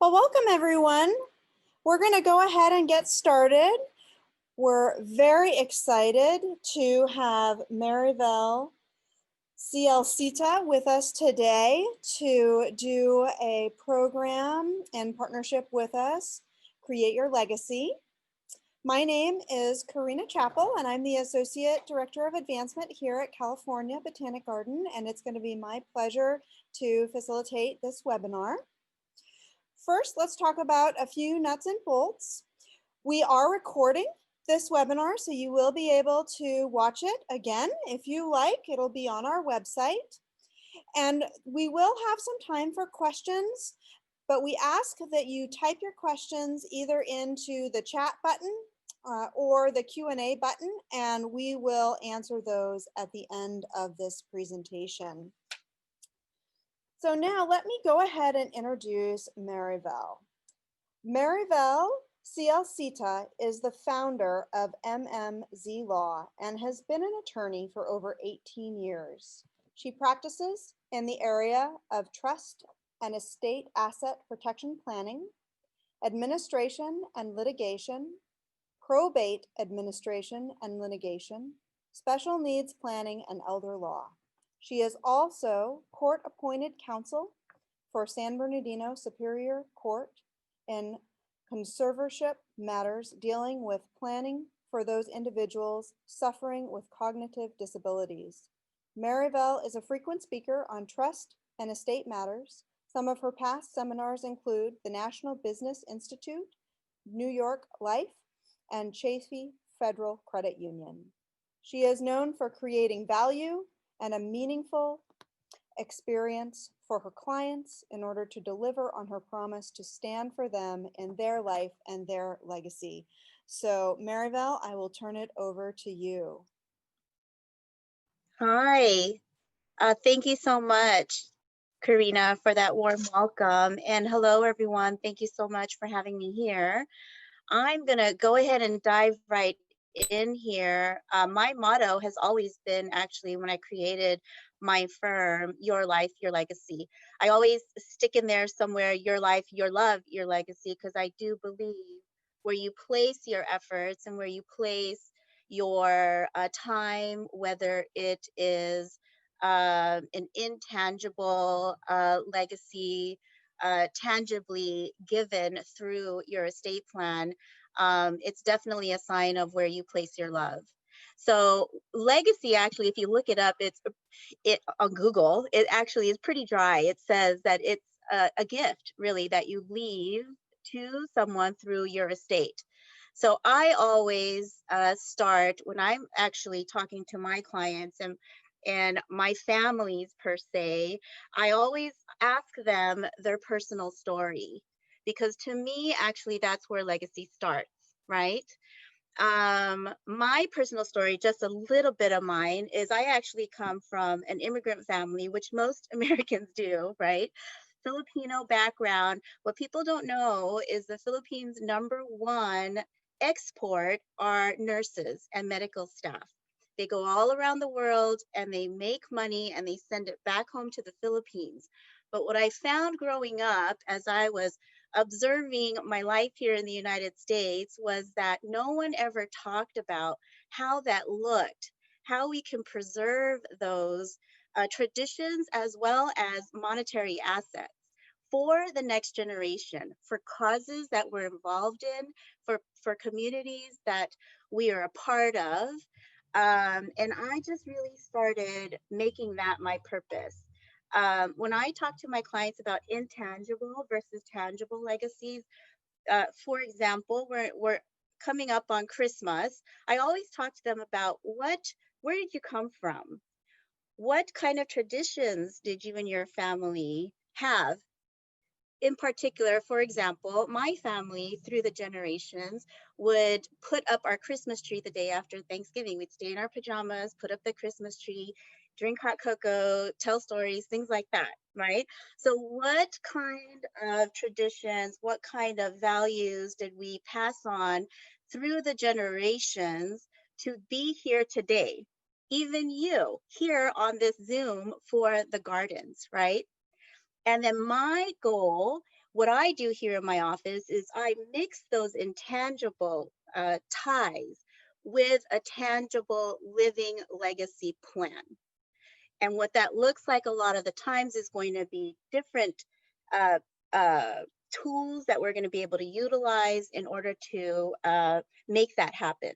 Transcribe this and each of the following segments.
Well, welcome everyone. We're going to go ahead and get started. We're very excited to have Marivel Zialcita with us today to do a program in partnership with us, Create Your Legacy. My name is Karina Chappell, and I'm the Associate Director of Advancement here at California Botanic Garden, and it's going to be my pleasure to facilitate this webinar. First, let's talk about a few nuts and bolts. We are recording this webinar, so you will be able to watch it again if you like. It'll be on our website. And we will have some time for questions, but we ask that you type your questions either into the chat button or the Q&A button, and we will answer those at the end of this presentation. So now let me go ahead and introduce Marivel. Marivel Zialcita is the founder of MMZ Law and has been an attorney for over 18 years. She practices in the area of trust and estate asset protection planning, administration and litigation, probate administration and litigation, special needs planning, and elder law. She is also court-appointed counsel for San Bernardino Superior Court in conservatorship matters dealing with planning for those individuals suffering with cognitive disabilities. Marivel is a frequent speaker on trust and estate matters. Some of her past seminars include the National Business Institute, New York Life, and Chaffey Federal Credit Union. She is known for creating value and a meaningful experience for her clients in order to deliver on her promise to stand for them in their life and their legacy. So Marivel, I will turn it over to you. Hi, thank you so much, Karina, for that warm welcome. And hello, everyone. Thank you so much for having me here. I'm going to go ahead and dive right in here. My motto has always been, actually, when I created my firm, Your Life, Your Legacy. I always stick in there somewhere, your life, your love, your legacy, because I do believe where you place your efforts and where you place your time, whether it is an intangible legacy, tangibly given through your estate plan, it's definitely a sign of where you place your love. So legacy, actually, if you look it up, it on Google, it actually is pretty dry. It says that it's a gift, really, that you leave to someone through your estate. So I always start when I'm actually talking to my clients and my families per se, I always ask them their personal story, because to me, actually, that's where legacy starts, right? My personal story, just a little bit of mine, is I actually come from an immigrant family, which most Americans do, right? Filipino background. What people don't know is the Philippines' #1 export are nurses and medical staff. They go all around the world and they make money and they send it back home to the Philippines. But what I found growing up as I was observing my life here in the United States was that no one ever talked about how that looked, how we can preserve those traditions as well as monetary assets for the next generation, for causes that we're involved in, for communities that we are a part of. And I just really started making that my purpose. When I talk to my clients about intangible versus tangible legacies, for example, we're coming up on Christmas, I always talk to them about where did you come from? What kind of traditions did you and your family have? In particular, for example, my family through the generations would put up our Christmas tree the day after Thanksgiving. We'd stay in our pajamas, put up the Christmas tree, drink hot cocoa, tell stories, things like that, right? So what kind of traditions, what kind of values did we pass on through the generations to be here today? Even you here on this Zoom for the gardens, right? And then my goal what I do here in my office is I mix those intangible ties with a tangible living legacy plan. And what that looks like a lot of the times is going to be different uh, uh, tools that we're going to be able to utilize in order to make that happen.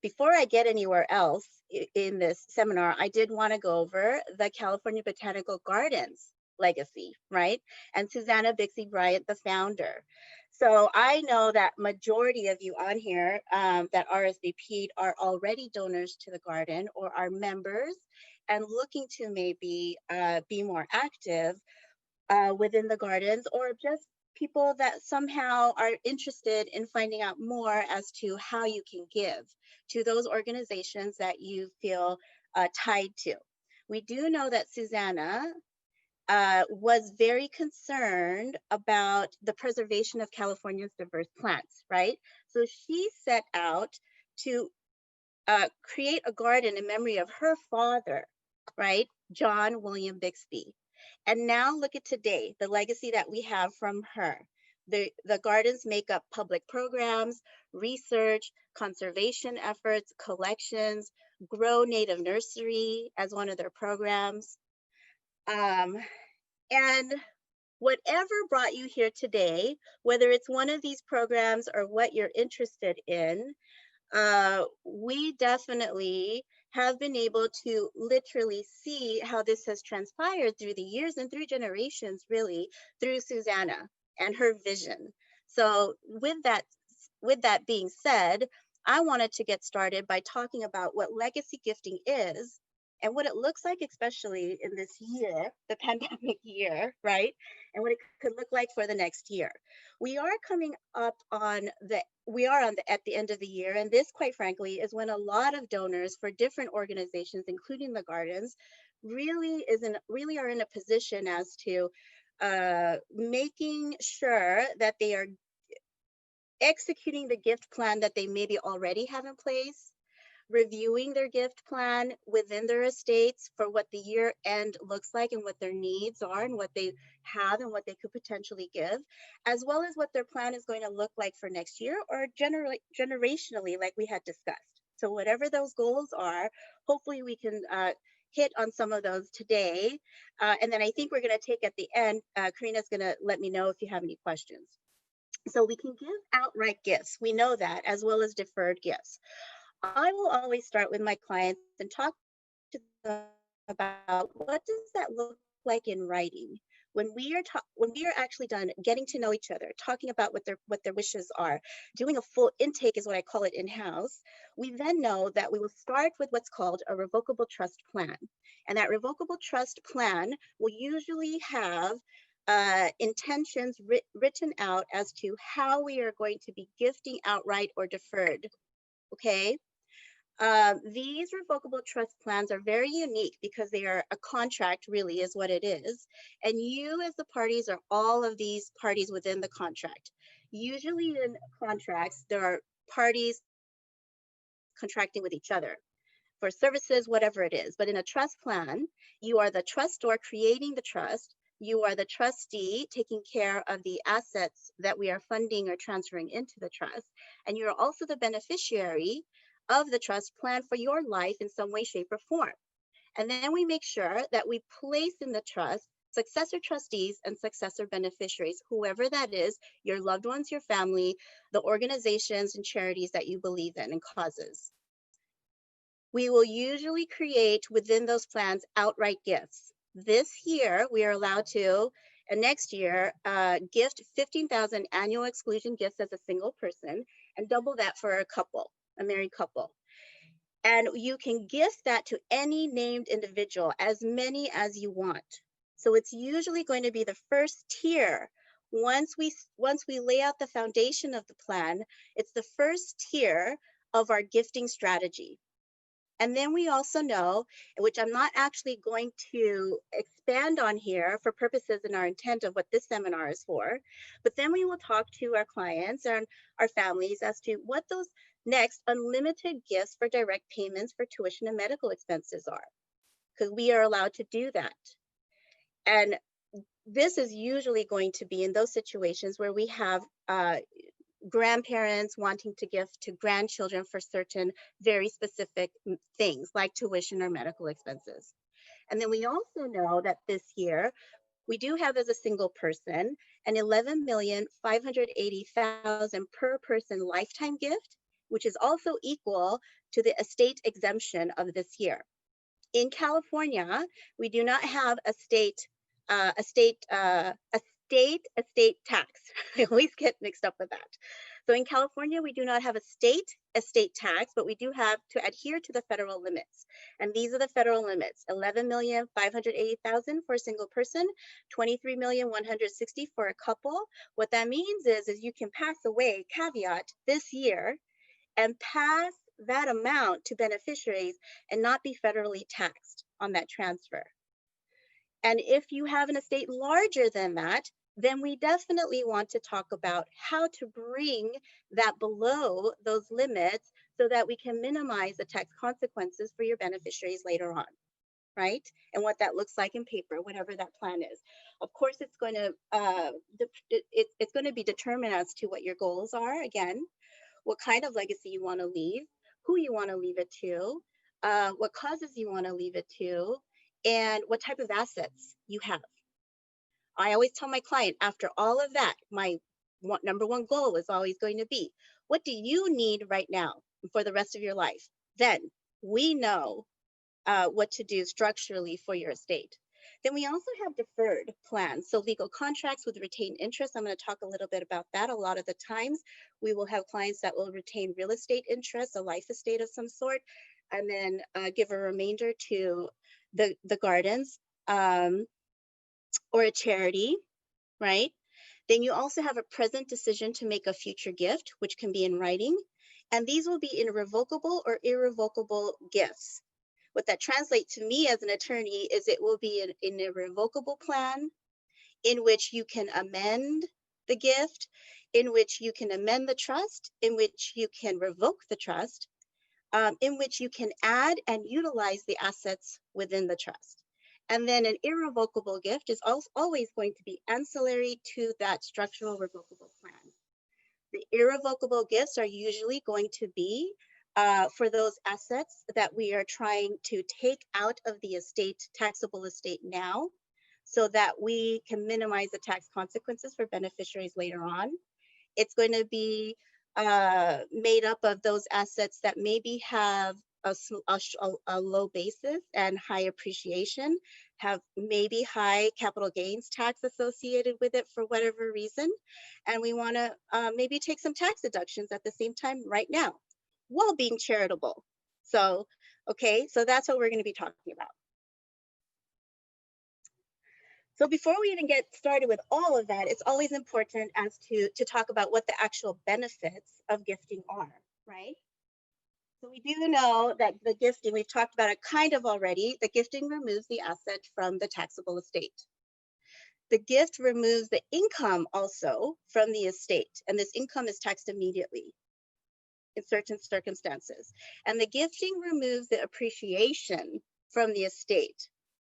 Before I get anywhere else in this seminar, I did want to go over the California Botanical Gardens legacy, right? And Susanna Bixby Bryant, the founder. So I know that majority of you on here that RSVP'd are already donors to the garden or are members and looking to maybe be more active within the gardens, or just people that somehow are interested in finding out more as to how you can give to those organizations that you feel tied to. We do know that Susanna was very concerned about the preservation of California's diverse plants, right? So she set out to create a garden in memory of her father, right? John William Bixby. And now look at today, the legacy that we have from her. The gardens make up public programs, research, conservation efforts, collections, Grow Native Nursery as one of their programs. And whatever brought you here today, whether it's one of these programs or what you're interested in, we definitely have been able to literally see how this has transpired through the years and through generations, really, through Susanna and her vision. So with that being said, I wanted to get started by talking about what legacy gifting is and what it looks like, especially in this year, the pandemic year, right? And what it could look like for the next year. We are coming up on at the end of the year, and this, quite frankly, is when a lot of donors for different organizations, including the gardens, really are in a position as to making sure that they are executing the gift plan that they maybe already have in place, reviewing their gift plan within their estates for what the year end looks like and what their needs are and what they have and what they could potentially give, as well as what their plan is going to look like for next year or generationally, like we had discussed. So whatever those goals are, hopefully we can hit on some of those today. And then I think we're going to take at the end, Karina's going to let me know if you have any questions. So we can give outright gifts. We know that, as well as deferred gifts. I will always start with my clients and talk to them about what does that look like in writing. When we are actually done getting to know each other, talking about what their wishes are, doing a full intake is what I call it in-house, we then know that we will start with what's called a revocable trust plan. And that revocable trust plan will usually have intentions written out as to how we are going to be gifting outright or deferred. Okay. These revocable trust plans are very unique because they are a contract, really is what it is. And you as the parties are all of these parties within the contract. Usually in contracts, there are parties contracting with each other for services, whatever it is. But in a trust plan, you are the trustor creating the trust. You are the trustee taking care of the assets that we are funding or transferring into the trust. And you're also the beneficiary of the trust plan for your life in some way, shape, or form. And then we make sure that we place in the trust successor trustees and successor beneficiaries, whoever that is, your loved ones, your family, the organizations and charities that you believe in and causes. We will usually create within those plans outright gifts. This year, we are allowed to, and next year, gift 15,000 annual exclusion gifts as a single person and double that for a couple, a married couple. And you can gift that to any named individual, as many as you want. So it's usually going to be the first tier. Once we lay out the foundation of the plan, it's the first tier of our gifting strategy. And then we also know, which I'm not actually going to expand on here for purposes and our intent of what this seminar is for, but then we will talk to our clients and our families as to what those next unlimited gifts for direct payments for tuition and medical expenses are, because we are allowed to do that. And this is usually going to be in those situations where we have grandparents wanting to gift to grandchildren for certain very specific things like tuition or medical expenses. And then we also know that this year we do have as a single person an $11,580,000 per person lifetime gift, which is also equal to the estate exemption of this year. In California, we do not have a state estate tax. I always get mixed up with that. So in California, we do not have a state estate tax, but we do have to adhere to the federal limits. And these are the federal limits: $11,580,000 for a single person, $23,160,000 for a couple. What that means is you can pass away, caveat, this year and pass that amount to beneficiaries and not be federally taxed on that transfer. And if you have an estate larger than that, then we definitely want to talk about how to bring that below those limits so that we can minimize the tax consequences for your beneficiaries later on, right? And what that looks like in paper, whatever that plan is. Of course, it's going to be determined as to what your goals are, again, what kind of legacy you want to leave, who you want to leave it to, what causes you want to leave it to, and what type of assets you have. I always tell my client, after all of that, my number one goal is always going to be, what do you need right now for the rest of your life? Then we know what to do structurally for your estate. Then we also have deferred plans, so legal contracts with retained interest. I'm going to talk a little bit about that. A lot of the times we will have clients that will retain real estate interest, a life estate of some sort, and then give a remainder to the gardens or a charity, right? Then you also have a present decision to make a future gift, which can be in writing. And these will be in revocable or irrevocable gifts. What that translates to me as an attorney is it will be in a revocable plan in which you can amend the gift, in which you can amend the trust, in which you can revoke the trust, in which you can add and utilize the assets within the trust. And then an irrevocable gift is always going to be ancillary to that structural revocable plan. The irrevocable gifts are usually going to be for those assets that we are trying to take out of the estate, taxable estate now, so that we can minimize the tax consequences for beneficiaries later on. It's going to be made up of those assets that maybe have a low basis and high appreciation, have maybe high capital gains tax associated with it for whatever reason. And we want to maybe take some tax deductions at the same time right now while being charitable. So, okay, so that's what we're going to be talking about. So before we even get started with all of that, it's always important as to talk about what the actual benefits of gifting are, right? So we do know that the gifting, we've talked about it kind of already, the gifting removes the asset from the taxable estate. The gift removes the income also from the estate, and this income is taxed immediately in certain circumstances. And the gifting removes the appreciation from the estate.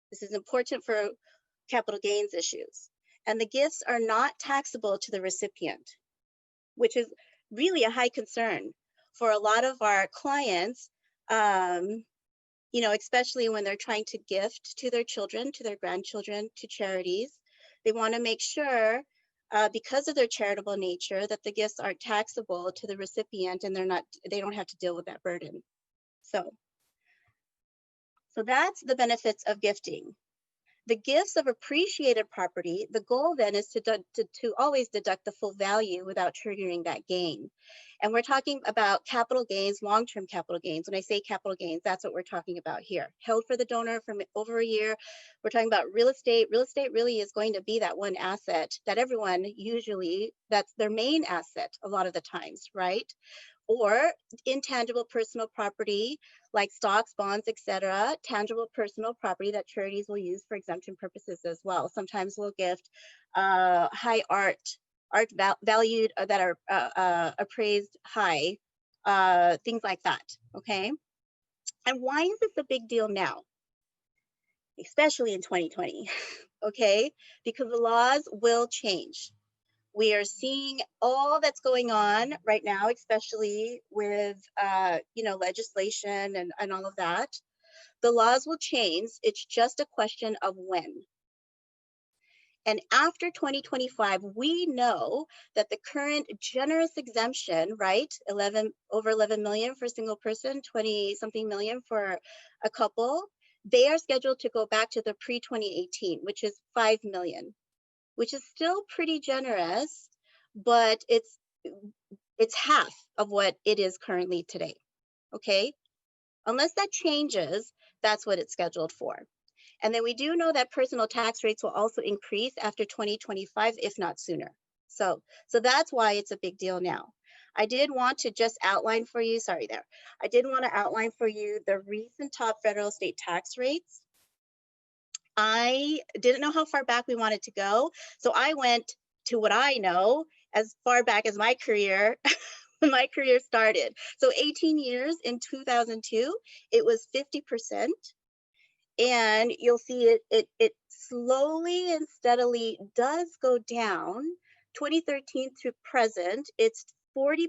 This is important for capital gains issues. And the gifts are not taxable to the recipient, which is really a high concern for a lot of our clients, you know, especially when they're trying to gift to their children, to their grandchildren, to charities. They want to make sure, because of their charitable nature, that the gifts aren't taxable to the recipient and they don't have to deal with that burden. So that's the benefits of gifting. The gifts of appreciated property, the goal then is to always deduct the full value without triggering that gain. And we're talking about capital gains, long-term capital gains. When I say capital gains, that's what we're talking about here. Held for the donor for over a year. We're talking about real estate. Real estate really is going to be that one asset that everyone usually, that's their main asset a lot of the times, right? Or intangible personal property like stocks, bonds, etc. Tangible personal property that charities will use for exemption purposes as well. Sometimes we'll gift high art valued that are appraised high, things like that, okay? And why is this a big deal now? especially in 2020, okay? Because the laws will change. We are seeing all that's going on right now, especially with, legislation and all of that. The laws will change. It's just a question of when. And after 2025, we know that the current generous exemption, right, over 11 million for a single person, 20 something million for a couple, they are scheduled to go back to the pre-2018, which is 5 million, which is still pretty generous, but it's half of what it is currently today, okay? Unless that changes, that's what it's scheduled for. And then we do know that personal tax rates will also increase after 2025, if not sooner. So that's why it's a big deal now. I did want to just outline for you, I did want to outline for you the recent top federal state tax rates. I didn't know how far back we wanted to go, so I went to what I know as far back as my career, when my career started. So 18 years in 2002, it was 50%. And you'll see it slowly and steadily does go down. 2013 to present, it's 40%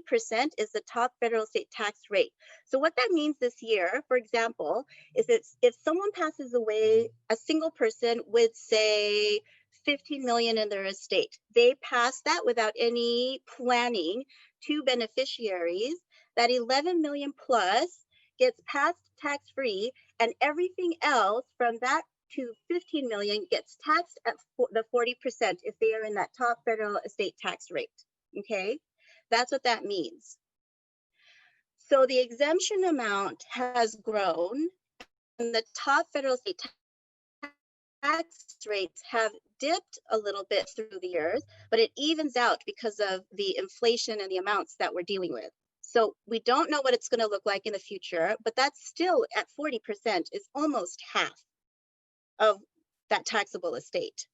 is the top federal state tax rate. So what that means this year, for example, is if someone passes away, a single person with, say, 15 million in their estate, they pass that without any planning to beneficiaries, that 11 million plus gets passed tax-free, and everything else from that to 15 million gets taxed at the 40% if they are in that top federal estate tax rate, okay? That's what that means. So the exemption amount has grown, and the top federal state tax rates have dipped a little bit through the years, but it evens out because of the inflation and the amounts that we're dealing with. So we don't know what it's going to look like in the future, but that's still at 40% is almost half of that taxable estate.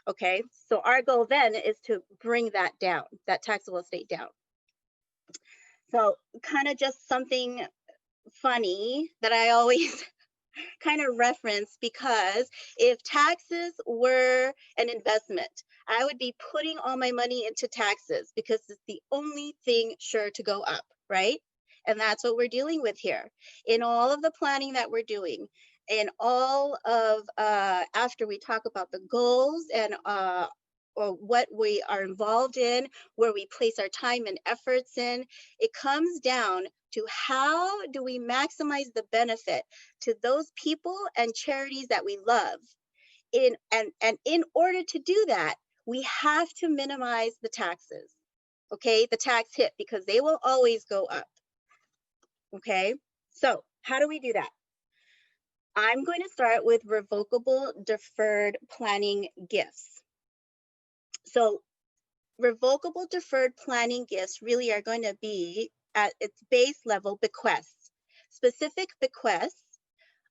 Okay, so our goal then is to bring that down, that taxable estate down. So kind of just something funny that I always kind of reference, because if taxes were an investment, I would be putting all my money into taxes because it's the only thing sure to go up, right? And that's what we're dealing with here. In all of the planning that we're doing, in all of, after we talk about the goals and or what we are involved in, where we place our time and efforts in, it comes down to how do we maximize the benefit to those people and charities that we love. And in order to do that, we have to minimize the taxes, okay? The tax hit, because they will always go up, okay? So how do we do that? I'm going to start with revocable deferred planning gifts. So revocable deferred planning gifts really are going to be at its base level bequests, specific bequests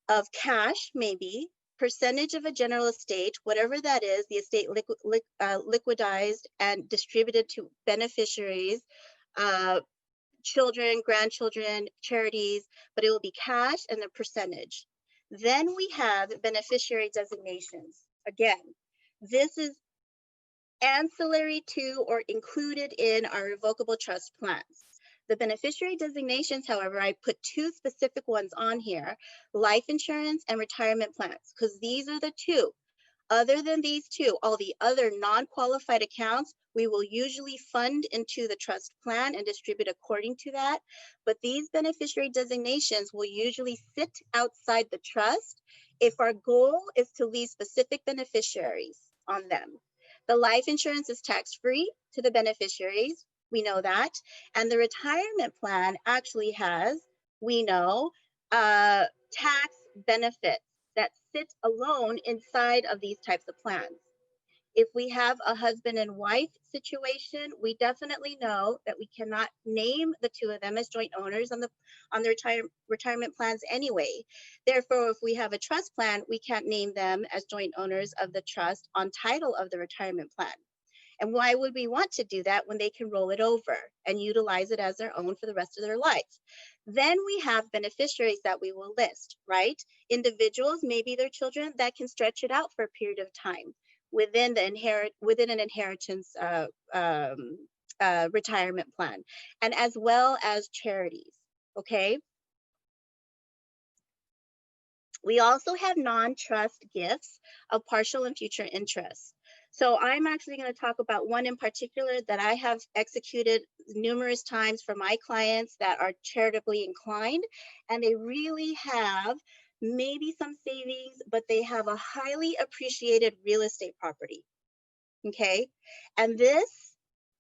of cash, maybe, percentage of a general estate, whatever that is, the estate liquidized and distributed to beneficiaries, children, grandchildren, charities, but it will be cash and the percentage. Then we have beneficiary designations. Again, this is ancillary to or included in our revocable trust plans. The beneficiary designations, however, I put two specific ones on here, life insurance and retirement plans, because these are the two. Other than these two, all the other non-qualified accounts, we will usually fund into the trust plan and distribute according to that. But these beneficiary designations will usually sit outside the trust if our goal is to leave specific beneficiaries on them. The life insurance is tax-free to the beneficiaries. We know that. And the retirement plan actually has, we know, tax benefits that sit alone inside of these types of plans. If we have a husband and wife situation, we definitely know that we cannot name the two of them as joint owners on the retirement plans anyway. Therefore, if we have a trust plan, we can't name them as joint owners of the trust on title of the retirement plan. And why would we want to do that when they can roll it over and utilize it as their own for the rest of their life? Then we have beneficiaries that we will list, right? Individuals, maybe their children, that can stretch it out for a period of time within an inheritance retirement plan, and as well as charities. Okay. We also have non-trust gifts of partial and future interest. So I'm actually going to talk about one in particular that I have executed numerous times for my clients that are charitably inclined, and they really have maybe some savings, but they have a highly appreciated real estate property. Okay. And this,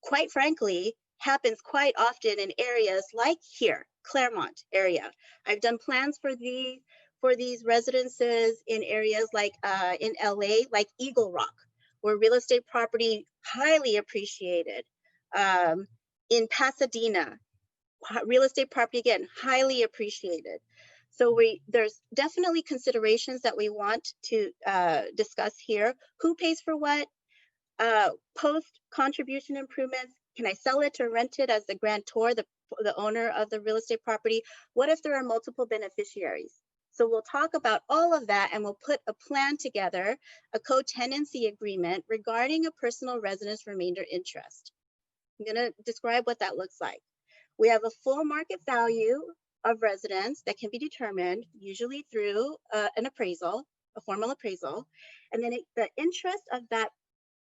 quite frankly, happens quite often in areas like here, Claremont area. I've done plans for these residences in areas like in LA, like Eagle Rock, where real estate property highly appreciated. In Pasadena, real estate property, again, highly appreciated. So there's definitely considerations that we want to discuss here. Who pays for what? Post contribution improvements. Can I sell it or rent it as the grantor, the owner of the real estate property? What if there are multiple beneficiaries? So we'll talk about all of that, and we'll put a plan together, a co-tenancy agreement regarding a personal residence remainder interest. I'm going to describe what that looks like. We have a full market value of residence that can be determined usually through an appraisal, a formal appraisal, and then the interest of that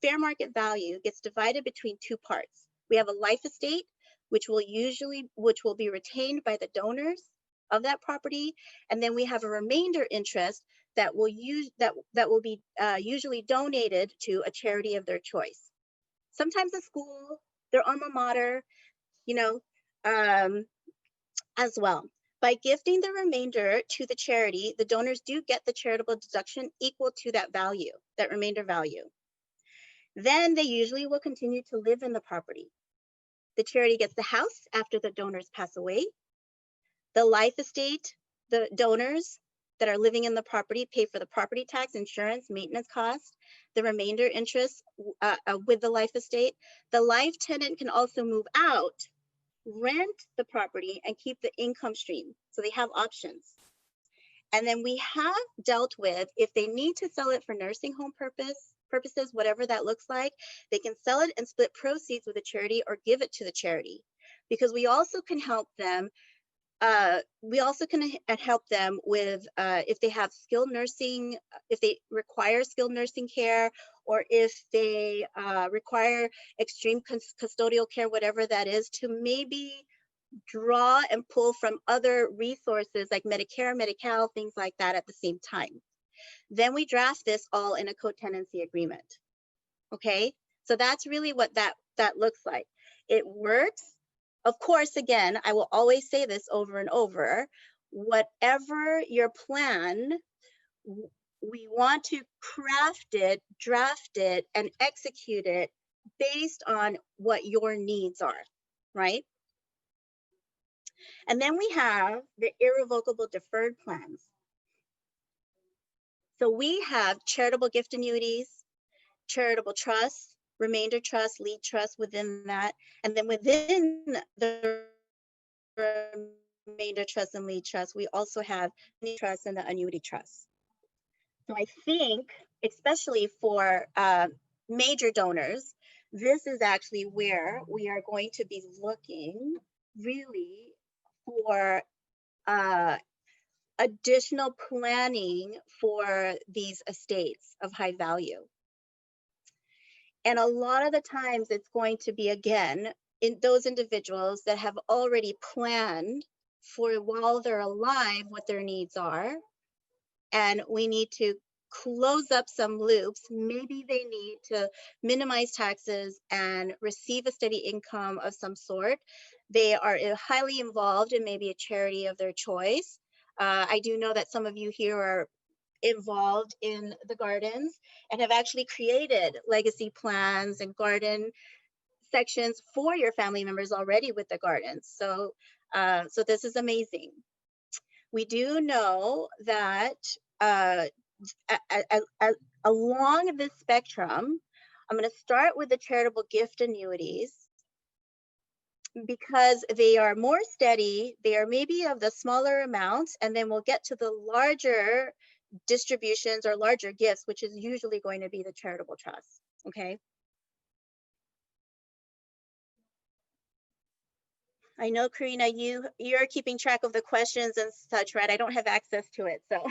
fair market value gets divided between two parts. We have a life estate, which will be retained by the donors of that property, and then we have a remainder interest that will be usually donated to a charity of their choice. Sometimes a school, their alma mater, as well. By gifting the remainder to the charity, the donors do get the charitable deduction equal to that value, that remainder value. Then they usually will continue to live in the property. The charity gets the house after the donors pass away. The life estate, the donors that are living in the property pay for the property tax, insurance, maintenance costs, the remainder interest with the life estate. The life tenant can also move out, rent the property, and keep the income stream. So they have options. And then we have dealt with, if they need to sell it for nursing home purposes, whatever that looks like, they can sell it and split proceeds with the charity or give it to the charity. Because we also can help them with if they have skilled nursing, if they require skilled nursing care, or if they require extreme custodial care, whatever that is, to maybe draw and pull from other resources like Medicare, Medi-Cal, things like that at the same time. Then we draft this all in a co-tenancy agreement. Okay, so that's really what that looks like. It works. Of course, again, I will always say this over and over, whatever your plan, we want to craft it, draft it, and execute it based on what your needs are, right? And then we have the irrevocable deferred plans. So we have charitable gift annuities, charitable trusts, remainder trust, lead trust within that. And then within the remainder trust and lead trust, we also have Uni Trust and the Annuity Trust. So I think, especially for major donors, this is actually where we are going to be looking really for additional planning for these estates of high value. And a lot of the times it's going to be, again, in those individuals that have already planned for while they're alive what their needs are. And we need to close up some loops. Maybe they need to minimize taxes and receive a steady income of some sort. They are highly involved in maybe a charity of their choice. I do know that some of you here are involved in the gardens and have actually created legacy plans and garden sections for your family members already with the gardens. So, so this is amazing. We do know that along this spectrum, I'm going to start with the charitable gift annuities. because they are more steady, they are maybe of the smaller amounts, and then we'll get to the larger distributions or larger gifts, which is usually going to be the charitable trust, okay? I know, Karina, you're keeping track of the questions and such, right? I don't have access to it, so.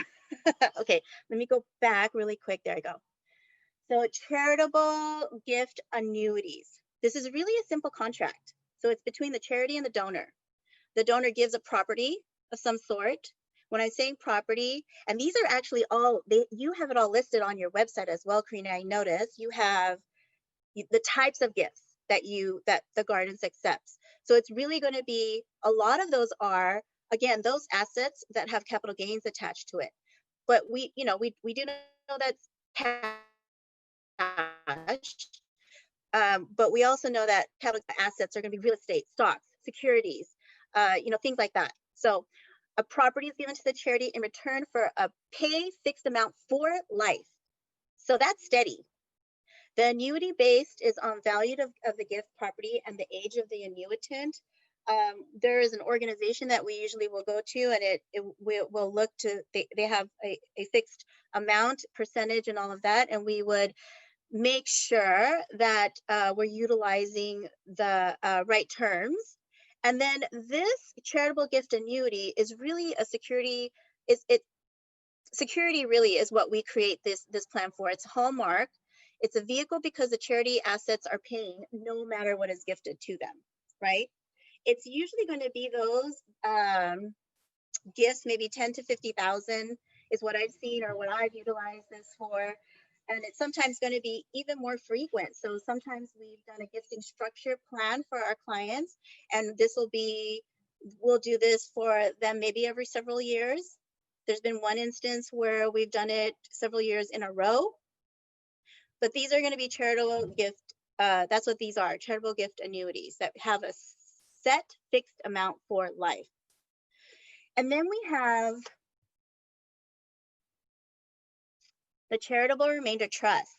Okay, let me go back really quick. There I go. So charitable gift annuities. This is really a simple contract. So it's between the charity and the donor. The donor gives a property of some sort. When I'm saying property, and these are actually all, you have it all listed on your website as well, Karina, I noticed. You have the types of gifts that the gardens accepts. So it's really going to be, a lot of those are, again, those assets that have capital gains attached to it. But we do know that's cash, but we also know that capital assets are going to be real estate, stocks, securities, things like that. So a property is given to the charity in return for a pay fixed amount for life. So that's steady. The annuity based is on value of the gift property and the age of the annuitant. There is an organization that we usually will go to, and we'll look to, they have a fixed amount, percentage, and all of that, and we would make sure that we're utilizing the right terms. And then this charitable gift annuity is really a security. Security really is what we create this plan for. It's a hallmark. It's a vehicle because the charity assets are paying no matter what is gifted to them, right? It's usually going to be those gifts, maybe 10 to 50,000 is what I've seen or what I've utilized this for. And it's sometimes going to be even more frequent. So sometimes we've done a gifting structure plan for our clients, and we'll do this for them maybe every several years. There's been one instance where we've done it several years in a row. But these are going to be charitable gift, that's what these are, charitable gift annuities that have a set fixed amount for life. And then we have the charitable remainder trust.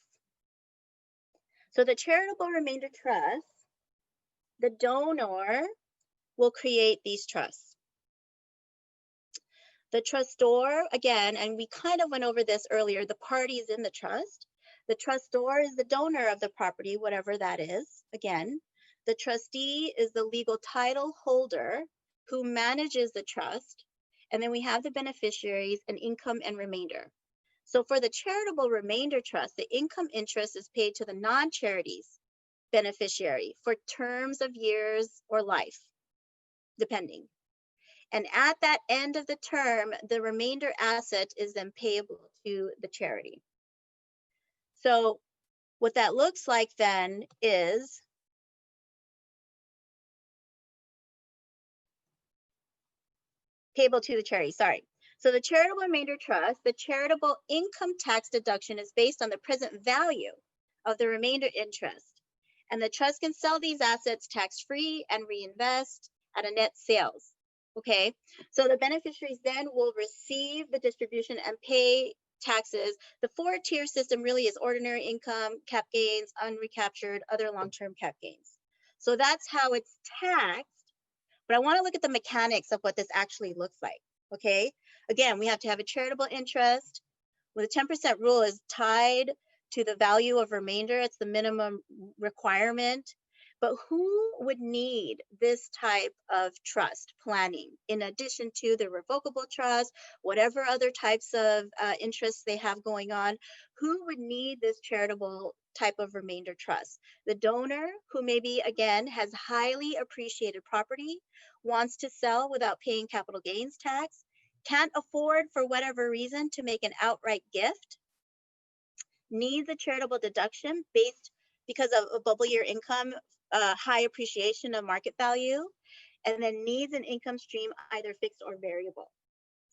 So the charitable remainder trust, the donor will create these trusts. The trustor, again, and we kind of went over this earlier, the parties in the trust. The trustor is the donor of the property, whatever that is. Again, the trustee is the legal title holder who manages the trust. And then we have the beneficiaries and income and remainder. So for the charitable remainder trust, the income interest is paid to the non-charities beneficiary for terms of years or life, depending. And at that end of the term, the remainder asset is then payable to the charity. So what that looks like then is payable to the charity, sorry. So the charitable remainder trust, the charitable income tax deduction is based on the present value of the remainder interest. And the trust can sell these assets tax-free and reinvest at a net sales. Okay, so the beneficiaries then will receive the distribution and pay taxes. The 4-tier system really is ordinary income, cap gains, unrecaptured, other long-term cap gains. So that's how it's taxed. But I want to look at the mechanics of what this actually looks like. Okay, again, we have to have a charitable interest. Well, the 10% rule is tied to the value of remainder. It's the minimum requirement. But who would need this type of trust planning in addition to the revocable trust, whatever other types of interests they have going on? Who would need this charitable type of remainder trust? The donor who maybe, again, has highly appreciated property, wants to sell without paying capital gains tax, can't afford for whatever reason to make an outright gift, needs a charitable deduction based because of a bubble year income, high appreciation of market value, and then needs an income stream either fixed or variable.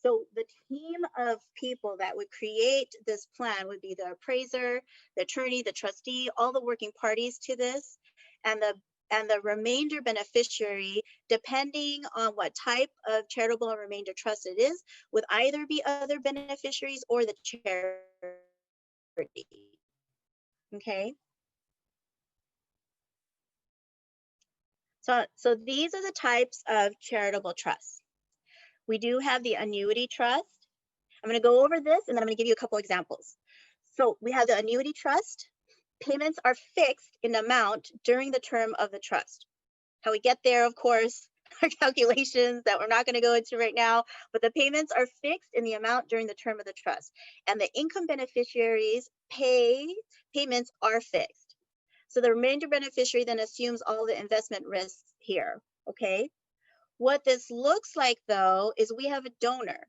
So the team of people that would create this plan would be the appraiser, the attorney, the trustee, all the working parties to this, and the remainder beneficiary, depending on what type of charitable remainder trust it is, would either be other beneficiaries or the charity. Okay. So these are the types of charitable trusts. We do have the Annuity Trust. I'm going to go over this and then I'm going to give you a couple examples. So we have the Annuity Trust. Payments are fixed in amount during the term of the trust. How we get there, of course, are calculations that we're not going to go into right now, but the payments are fixed in the amount during the term of the trust. And the income beneficiaries payments are fixed. So the remainder beneficiary then assumes all the investment risks here, okay? What this looks like, though, is we have a donor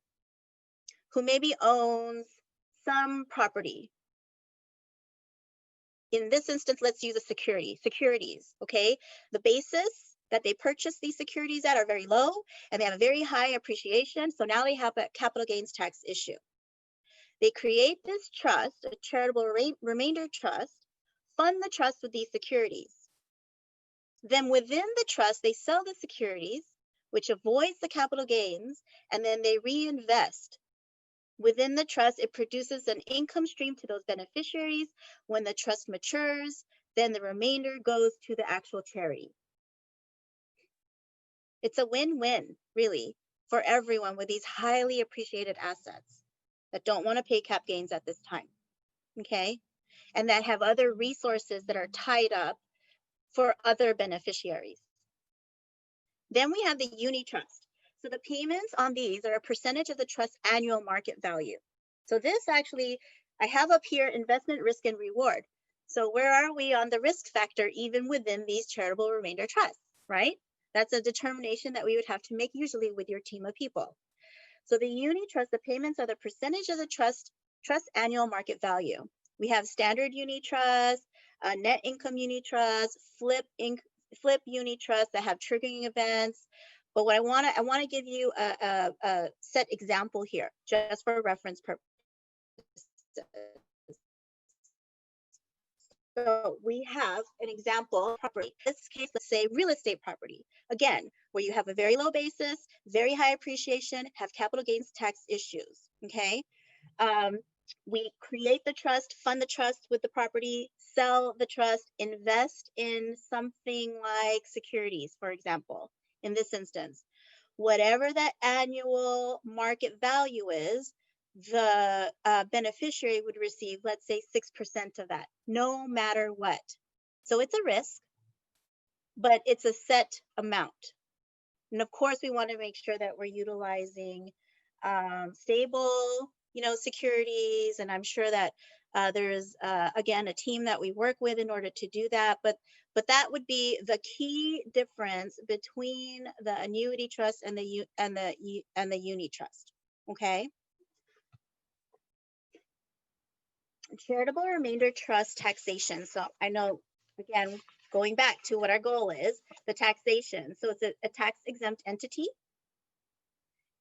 who maybe owns some property. In this instance, let's use a securities, okay? The basis that they purchase these securities at are very low, and they have a very high appreciation, so now they have a capital gains tax issue. They create this trust, a charitable remainder trust, fund the trust with these securities. Then within the trust, they sell the securities, which avoids the capital gains, and then they reinvest. Within the trust, it produces an income stream to those beneficiaries. When the trust matures, then the remainder goes to the actual charity. It's a win-win, really, for everyone with these highly appreciated assets that don't want to pay cap gains at this time, okay? And that have other resources that are tied up for other beneficiaries. Then we have the Uni Trust. So the payments on these are a percentage of the trust's annual market value. So this actually, I have up here investment risk and reward. So where are we on the risk factor even within these charitable remainder trusts, right? That's a determination that we would have to make usually with your team of people. So the Uni Trust, the payments are the percentage of the trust annual market value. We have standard Uni Trust, net income Uni Trust, flip Uni Trust that have triggering events. But what I want to give you a set example here, just for reference purposes. So we have an example property. In this case, let's say real estate property. Again, where you have a very low basis, very high appreciation, have capital gains tax issues, okay? We create the trust, fund the trust with the property, sell the trust, invest in something like securities, for example, in this instance. Whatever that annual market value is, the beneficiary would receive, let's say, 6% of that, no matter what. So it's a risk, but it's a set amount. And of course, we want to make sure that we're utilizing stable, securities. And I'm sure that there's, again, a team that we work with in order to do that. But that would be the key difference between the Annuity Trust and the Uni Trust, okay? Charitable remainder trust taxation. So I know, again, going back to what our goal is, the taxation. So it's a tax-exempt entity.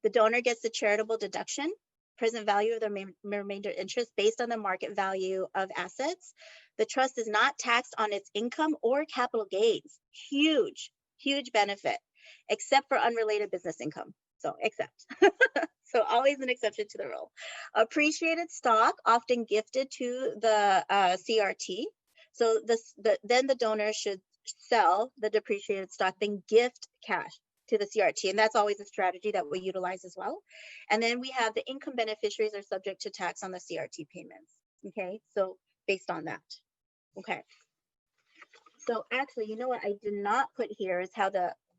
The donor gets the charitable deduction, present value of the remainder interest based on the market value of assets. The trust is not taxed on its income or capital gains. Huge, huge benefit, except for unrelated business income. So except. So always an exception to the rule. Appreciated stock, often gifted to the CRT. So then the donor should sell the depreciated stock, then gift cash to the CRT. And that's always a strategy that we utilize as well. And then we have the income beneficiaries are subject to tax on the CRT payments. Okay, so based on that. Okay. So actually, you know what I did not put here is how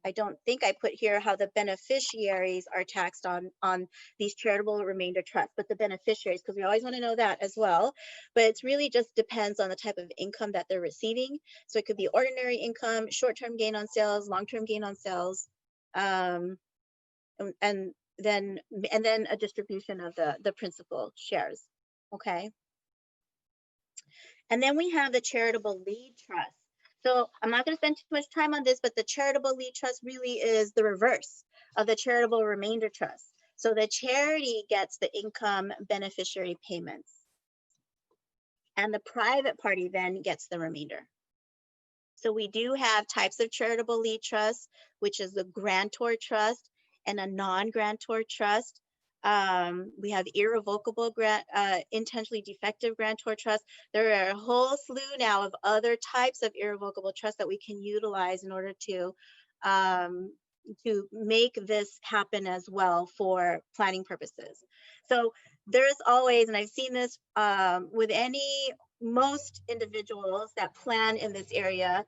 I don't think I put here how the beneficiaries are taxed on these charitable remainder trusts, but the beneficiaries, because we always want to know that as well. But it's really just depends on the type of income that they're receiving. So it could be ordinary income, short-term gain on sales, long-term gain on sales, and then a distribution of the principal shares. Okay. And then we have the charitable lead trust. So I'm not going to spend too much time on this, but the charitable lead trust really is the reverse of the charitable remainder trust. So the charity gets the income beneficiary payments, and the private party then gets the remainder. So we do have types of charitable lead trust, which is the grantor trust and a non-grantor trust. We have irrevocable intentionally defective grantor trust. There are a whole slew now of other types of irrevocable trust that we can utilize in order to to make this happen as well for planning purposes. So there's always, and I've seen this with most individuals that plan in this area,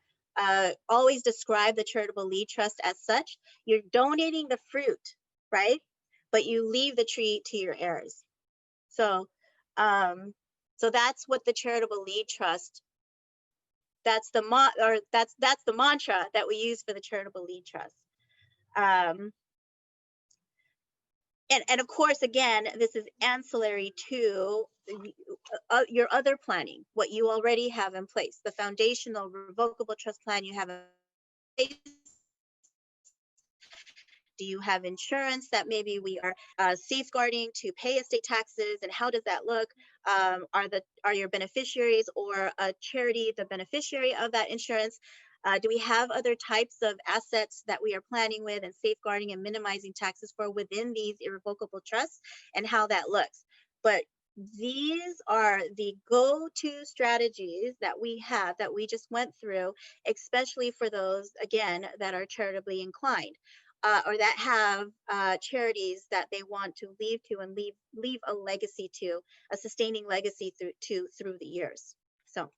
always describe the charitable lead trust as such. You're donating the fruit, right? But you leave the tree to your heirs. So, so that's what the charitable lead trust. That's the mantra that we use for the charitable lead trust. And of course, again, this is ancillary to your other planning, what you already have in place, the foundational revocable trust plan you have in place. Do you have insurance that maybe we are safeguarding to pay estate taxes, and how does that look? Are your beneficiaries or a charity the beneficiary of that insurance? Do we have other types of assets that we are planning with and safeguarding and minimizing taxes for within these irrevocable trusts, and how that looks? But these are the go-to strategies that we have, that we just went through, especially for those, again, that are charitably inclined. Or that have charities that they want to leave to and leave a legacy to, a sustaining legacy through the years. So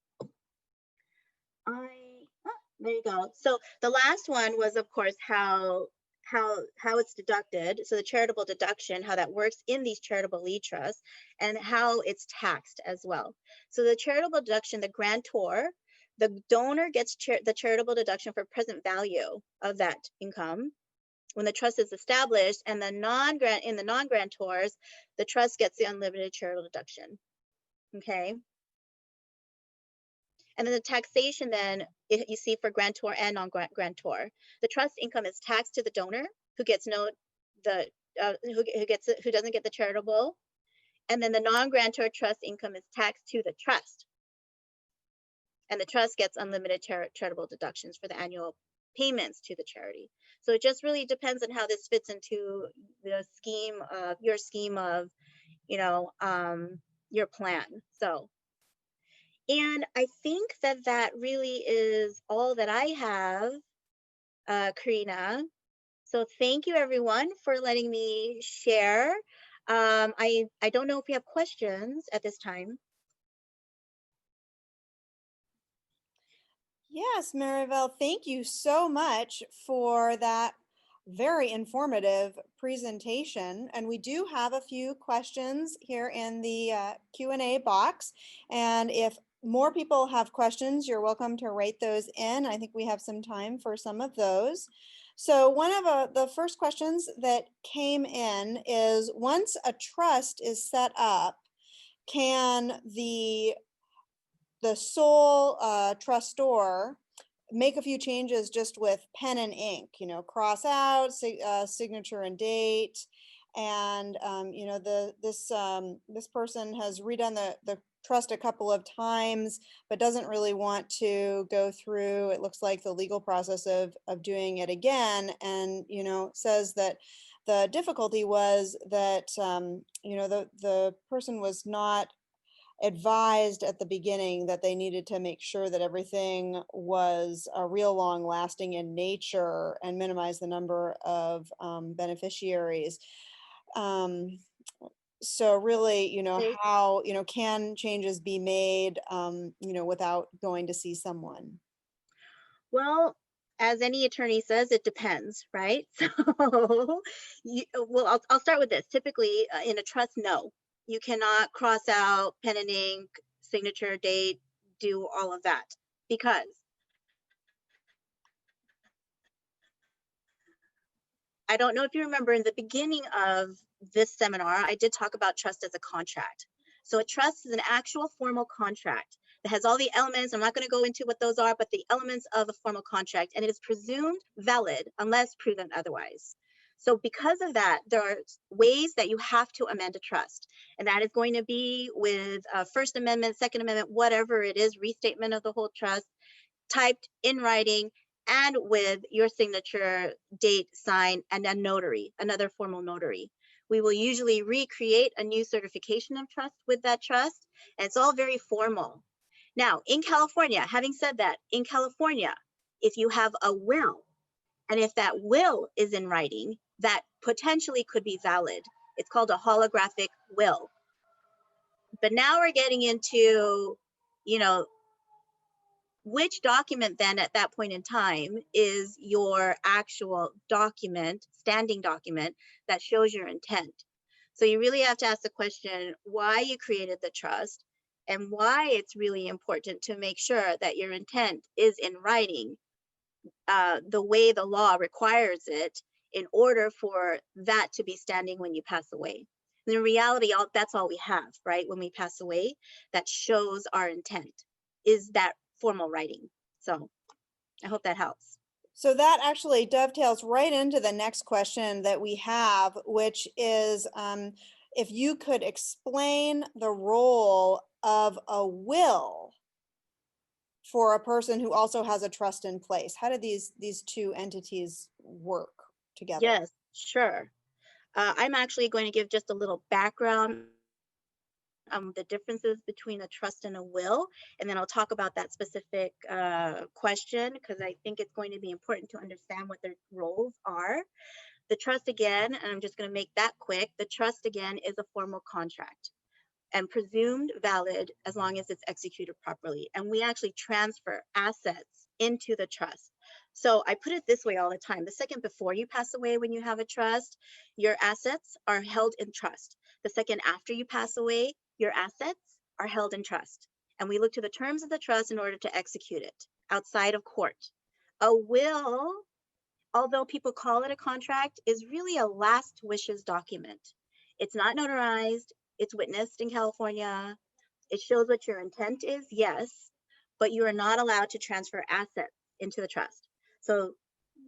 there you go. So the last one was, of course, how it's deducted. So the charitable deduction, how that works in these charitable lead trusts, and how it's taxed as well. So the charitable deduction, the grantor, the donor gets the charitable deduction for present value of that income when the trust is established, and the non-grantors, the trust gets the unlimited charitable deduction. Okay. And then the taxation, then you see for grantor and non-grantor, the trust income is taxed to the donor, who gets who doesn't get the charitable, and then the non-grantor trust income is taxed to the trust, and the trust gets unlimited charitable deductions for the annual payments to the charity. So it just really depends on how this fits into the scheme of your plan. So, and I think that really is all that I have, Karina. So thank you everyone for letting me share. I don't know if you have questions at this time. Yes, Marivel, thank you so much for that very informative presentation. And we do have a few questions here in the Q&A box. And if more people have questions, you're welcome to write those in. I think we have some time for some of those. So one of the first questions that came in is, once a trust is set up, can the sole trustor make a few changes just with pen and ink, cross out signature and date, and this person has redone the trust a couple of times but doesn't really want to go through, it looks like, the legal process of doing it again, and says that the difficulty was that the person was not advised at the beginning that they needed to make sure that everything was real long lasting in nature and minimize the number of beneficiaries. So really, how, can changes be made, without going to see someone? Well, as any attorney says, it depends, right? So, I'll start with this. Typically, in a trust, no, you cannot cross out pen and ink, signature, date, do all of that, because I don't know if you remember, in the beginning of this seminar, I did talk about trust as a contract. So a trust is an actual formal contract that has all the elements. I'm not going to go into what those are, but the elements of a formal contract, and it is presumed valid unless proven otherwise. So because of that, there are ways that you have to amend a trust, and that is going to be with First Amendment, Second Amendment, whatever it is, restatement of the whole trust, typed in writing, and with your signature, date, sign, and a notary, another formal notary. We will usually recreate a new certification of trust with that trust, and it's all very formal. Now, in California, having said that, in California, if you have a will, And if that will is in writing, that potentially could be valid. It's called a holographic will. But now we're getting into, you know, which document then at that point in time is your actual document, standing document that shows your intent. So you really have to ask the question why you created the trust and why it's really important to make sure that your intent is in writing the way the law requires it in order for that to be standing when you pass away. And in reality, that's all we have, right? When we pass away, that shows our intent is that formal writing. So I hope that helps. So that actually dovetails right into the next question that we have, which is if you could explain the role of a will for a person who also has a trust in place. How do these two entities work together? Yes, sure. I'm actually going to give just a little background on the differences between a trust and a will, and then I'll talk about that specific question because I think it's going to be important to understand what their roles are. The trust, again, and I'm just going to make that quick, the trust, again, is a formal contract and presumed valid as long as it's executed properly. And we actually transfer assets into the trust. So I put it this way all the time. The second before you pass away, when you have a trust, your assets are held in trust. The second after you pass away, your assets are held in trust. And we look to the terms of the trust in order to execute it outside of court. A will, although people call it a contract, is really a last wishes document. It's not notarized. It's witnessed in California. It shows what your intent is, yes, but you are not allowed to transfer assets into the trust. So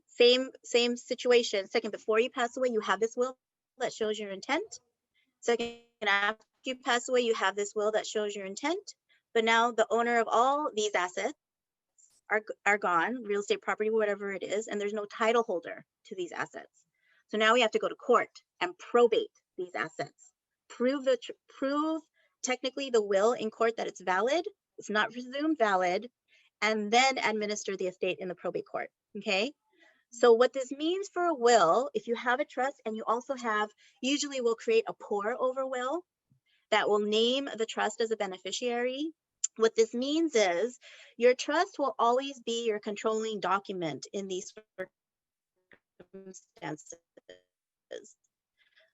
same situation. Second, before you pass away, you have this will that shows your intent. Second, after you pass away, you have this will that shows your intent. But now the owner of all these assets are gone, real estate property, whatever it is, and there's no title holder to these assets. So now we have to go to court and probate these assets. Prove technically the will in court that it's valid, it's not presumed valid, and then administer the estate in the probate court, okay? So what this means for a will, if you have a trust and you also have, usually we'll create a pour over will that will name the trust as a beneficiary. What this means is your trust will always be your controlling document in these circumstances.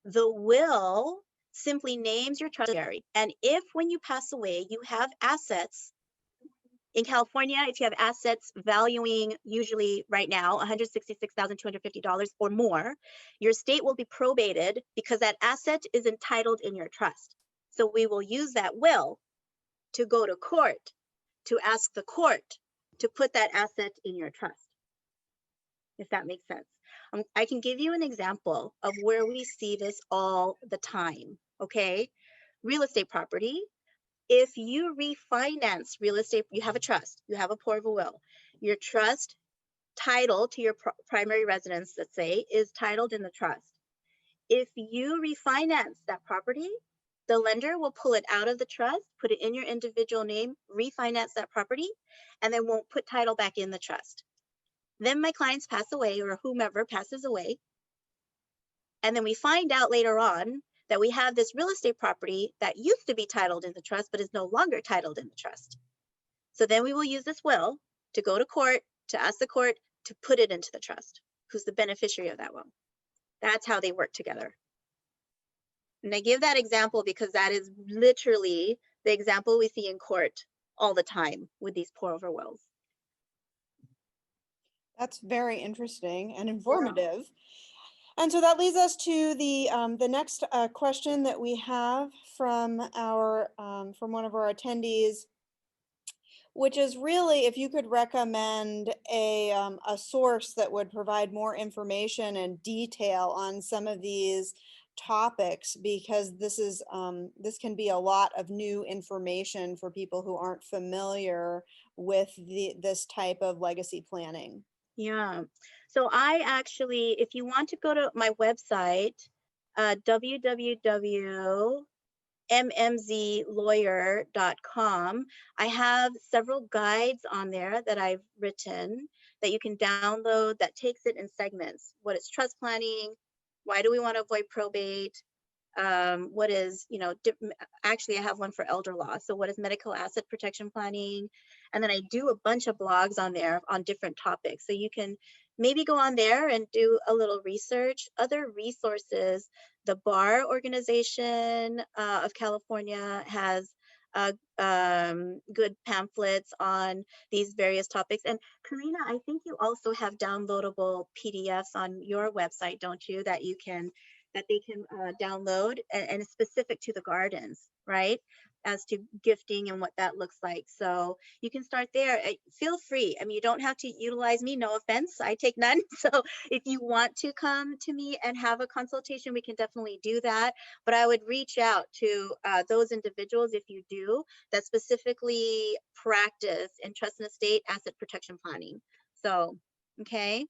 The will simply names your trustee. And if when you pass away, you have assets, in California, if you have assets valuing usually right now $166,250 or more, your estate will be probated because that asset is entitled in your trust. So we will use that will to go to court to ask the court to put that asset in your trust, if that makes sense. I can give you an example of where we see this all the time, okay? Real estate property. If you refinance real estate, you have a trust, you have a pour of a will. Your trust title to your primary residence, let's say, is titled in the trust. If you refinance that property, the lender will pull it out of the trust, put it in your individual name, refinance that property, and then won't put title back in the trust. Then my clients pass away or whomever passes away. And then we find out later on that we have this real estate property that used to be titled in the trust, but is no longer titled in the trust. So then we will use this will to go to court, to ask the court to put it into the trust. Who's the beneficiary of that will? That's how they work together. And I give that example because that is literally the example we see in court all the time with these pour over wills. That's very interesting and informative. Yeah. And so that leads us to the next question that we have from one of our attendees, which is really if you could recommend a source that would provide more information and detail on some of these topics, because this can be a lot of new information for people who aren't familiar with this type of legacy planning. Yeah. So I actually, if you want to go to my website, www.mmz mmzlawyer.com. I have several guides on there that I've written that you can download that takes it in segments. What is trust planning? Why do we want to avoid probate? What is, actually, I have one for elder law. So what is medical asset protection planning? And then I do a bunch of blogs on there on different topics. So you can maybe go on there and do a little research. Other resources, the Bar Organization of California has good pamphlets on these various topics. And Karina, I think you also have downloadable PDFs on your website, don't you, that they can download, and it's specific to the gardens, right? As to gifting and what that looks like. So you can start there. Feel free. I mean, you don't have to utilize me, no offense, I take none. So if you want to come to me and have a consultation, we can definitely do that. But I would reach out to those individuals, if you do, that specifically practice in trust and estate asset protection planning. So, okay.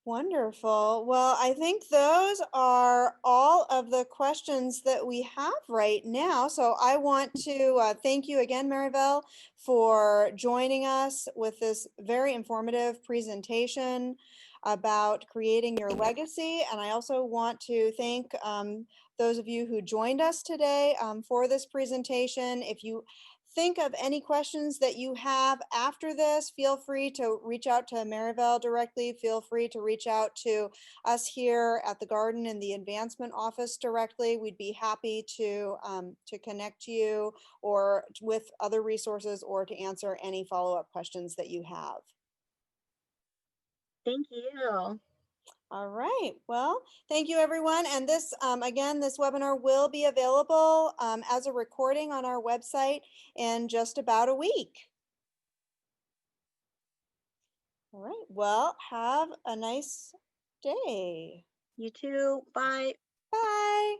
Wonderful. Well, I think those are all of the questions that we have right now. So I want to thank you again, Marivel, for joining us with this very informative presentation about creating your legacy. And I also want to thank those of you who joined us today for this presentation. If you think of any questions that you have after this, feel free to reach out to Marivel directly. Feel free to reach out to us here at the Garden in the Advancement Office directly. We'd be happy to connect you or with other resources or to answer any follow-up questions that you have. Thank you. All right. Well, thank you, everyone. And this, again, this webinar will be available as a recording on our website in just about a week. All right. Well, have a nice day. You too. Bye. Bye.